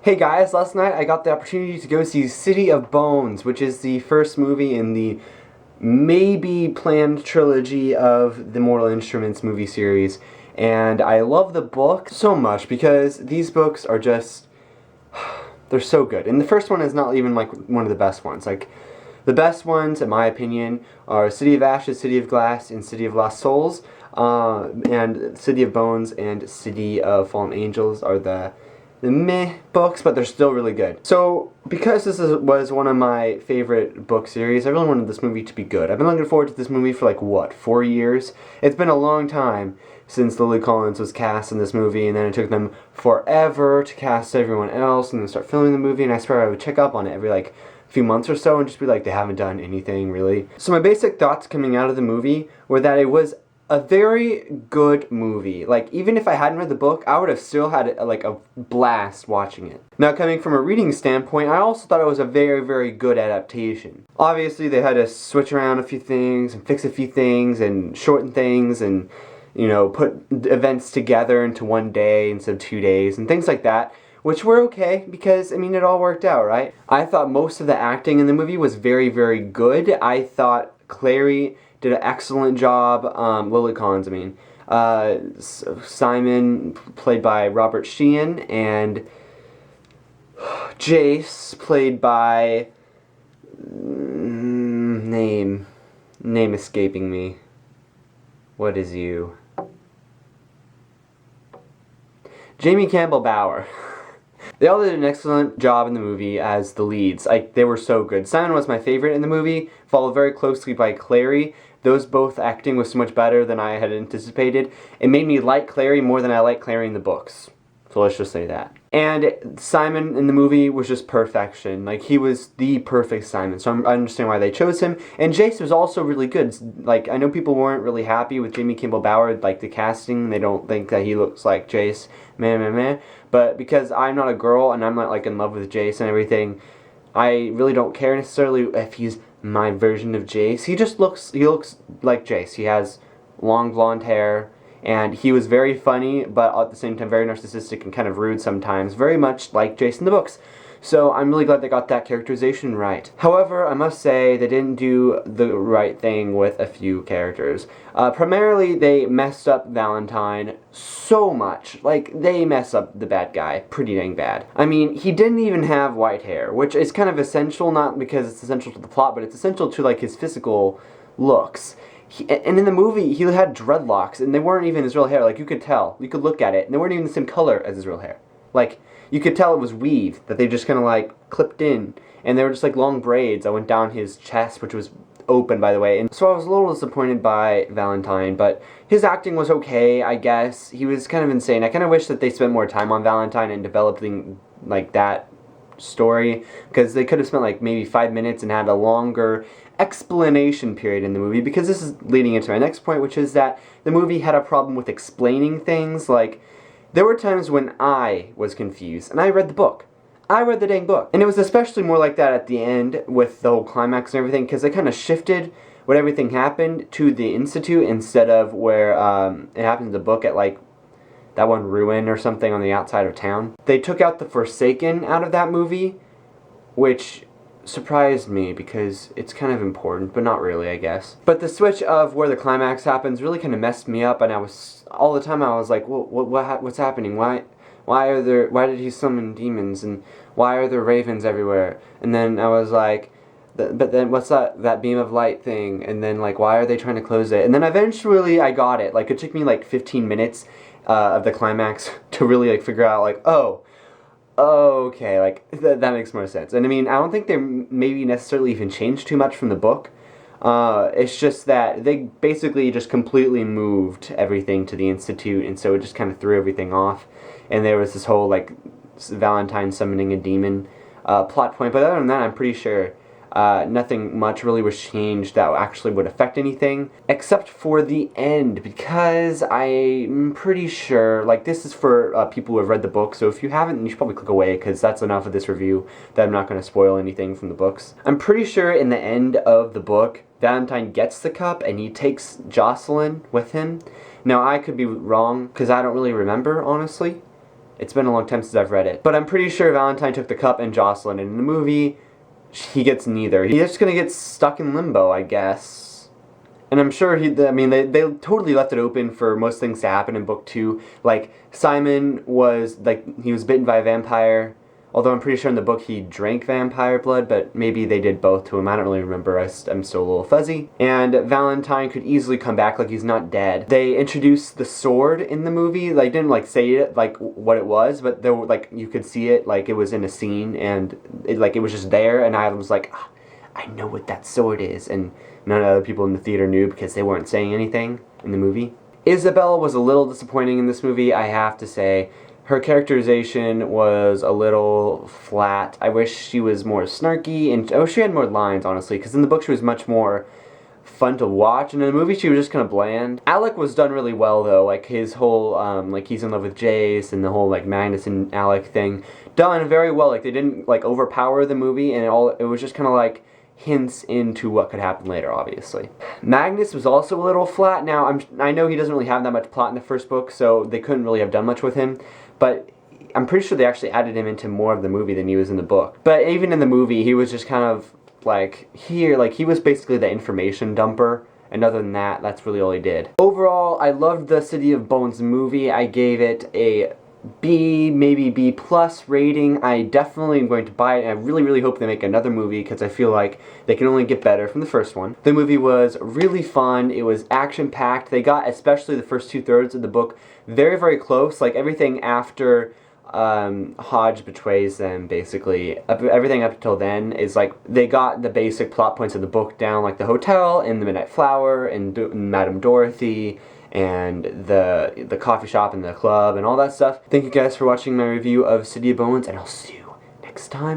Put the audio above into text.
Hey guys, last night I got the opportunity to go see City of Bones, which is the first movie in the maybe planned trilogy of the Mortal Instruments movie series. And I love the book so much because these books are just, they're so good. And the first one is not even like one of the best ones. Like, the best ones, in my opinion, are City of Ashes, City of Glass, and City of Lost Souls. And City of Bones and City of Fallen Angels are the meh books, but they're still really good. So, because was one of my favorite book series, I really wanted this movie to be good. I've been looking forward to this movie for like, what, 4 years? It's been a long time since Lily Collins was cast in this movie, and then it took them forever to cast everyone else and then start filming the movie, and I swear I would check up on it every like few months or so and just be like, they haven't done anything really. So my basic thoughts coming out of the movie were that it was a very good movie. Like, even if I hadn't read the book, I would have still had a blast watching it. Now, coming from a reading standpoint, I also thought it was a very, very good adaptation. Obviously, they had to switch around a few things and fix a few things and shorten things and, you know, put events together into one day instead of 2 days and things like that, which were okay because, I mean, it all worked out, right? I thought most of the acting in the movie was very, very good. I thought Clary did an excellent job. Lily Collins, I mean. Simon, played by Robert Sheehan, and Jace, played by... name escaping me. What is you? Jamie Campbell Bower. They all did an excellent job in the movie as the leads. They were so good. Simon was my favorite in the movie, followed very closely by Clary. Those both acting was so much better than I had anticipated. It made me like Clary more than I like Clary in the books. So let's just say that. And Simon in the movie was just perfection. Like, he was the perfect Simon. So I understand why they chose him. And Jace was also really good. Like, I know people weren't really happy with Jamie Campbell Bower, like the casting. They don't think that he looks like Jace. But because I'm not a girl and I'm not like in love with Jace and everything, I really don't care necessarily if he's my version of Jace. He looks like Jace. He has long blonde hair, and he was very funny, but at the same time very narcissistic and kind of rude sometimes, very much like Jace in the books. So I'm really glad they got that characterization right. However, I must say they didn't do the right thing with a few characters. Primarily, they messed up Valentine so much. Like, they mess up the bad guy pretty dang bad. I mean, he didn't even have white hair, which is kind of essential, not because it's essential to the plot, but it's essential to, like, his physical looks. And in the movie, he had dreadlocks, and they weren't even his real hair. Like, you could tell. You could look at it, and they weren't even the same color as his real hair. Like, you could tell it was weave, that they just kind of, like, clipped in. And they were just, like, long braids that went down his chest, which was open, by the way. And so I was a little disappointed by Valentine, but his acting was okay, I guess. He was kind of insane. I kind of wish that they spent more time on Valentine and developing, like, that story, because they could have spent, like, maybe 5 minutes and had a longer explanation period in the movie, because this is leading into my next point, which is that the movie had a problem with explaining things. Like, there were times when I was confused, and I read the book. I read the dang book. And it was especially more like that at the end with the whole climax and everything, because they kind of shifted when everything happened to the Institute instead of where it happened in the book at, like, that one ruin or something on the outside of town. They took out the Forsaken out of that movie, which surprised me because it's kind of important, but not really, I guess. But the switch of where the climax happens really kind of messed me up, and I was, all the time I was like, well, what's happening? Why did he summon demons, and why are there ravens everywhere? And then I was like, but then what's that beam of light thing? And then, like, why are they trying to close it? And then eventually I got it. Like, it took me like 15 minutes of the climax to really, like, figure out, like, oh, okay, like, that makes more sense. And I mean, I don't think they maybe necessarily even changed too much from the book. It's just that they basically just completely moved everything to the Institute, and so it just kind of threw everything off. And there was this whole, like, Valentine summoning a demon plot point. But other than that, I'm pretty sure nothing much really was changed that actually would affect anything, except for the end, because I'm pretty sure, like, this is for people who have read the book, so if you haven't, you should probably click away, because that's enough of this review that I'm not going to spoil anything from the books. I'm pretty sure in the end of the book, Valentine gets the cup, and he takes Jocelyn with him. Now, I could be wrong, because I don't really remember, honestly. It's been a long time since I've read it. But I'm pretty sure Valentine took the cup and Jocelyn, and in the movie, he gets neither. He's just gonna get stuck in limbo, I guess. And I'm sure they totally left it open for most things to happen in book 2. Like, Simon was, he was bitten by a vampire. Although I'm pretty sure in the book he drank vampire blood, but maybe they did both to him. I don't really remember. I'm still a little fuzzy. And Valentine could easily come back, like he's not dead. They introduced the sword in the movie. They didn't say it what it was, but there were, you could see it, it was in a scene, and it was just there. And I was like, ah, I know what that sword is, and none of the other people in the theater knew because they weren't saying anything in the movie. Isabel was a little disappointing in this movie, I have to say. Her characterization was a little flat. I wish she was more snarky, and I wish she had more lines, honestly, because in the book she was much more fun to watch, and in the movie she was just kind of bland. Alec was done really well, though, his whole, he's in love with Jace, and the whole, Magnus and Alec thing, done very well. They didn't, overpower the movie, and it was just kind of, hints into what could happen later, obviously. Magnus was also a little flat. Now, I know he doesn't really have that much plot in the first book, so they couldn't really have done much with him, but I'm pretty sure they actually added him into more of the movie than he was in the book. But even in the movie, he was just kind of, he was basically the information dumper, and other than that, that's really all he did. Overall, I loved the City of Bones movie. I gave it a B, maybe B plus rating. I definitely am going to buy it, and I really, really hope they make another movie because I feel like they can only get better from the first one. The movie was really fun. It was action-packed. They got, especially the first 2/3 of the book, very, very close. Everything after Hodge betrays them, basically. Everything up until then is they got the basic plot points of the book down, the hotel and the Midnight Flower and Madame Dorothy and the coffee shop and the club and all that stuff. Thank you guys for watching my review of City of Bones, and I'll see you next time.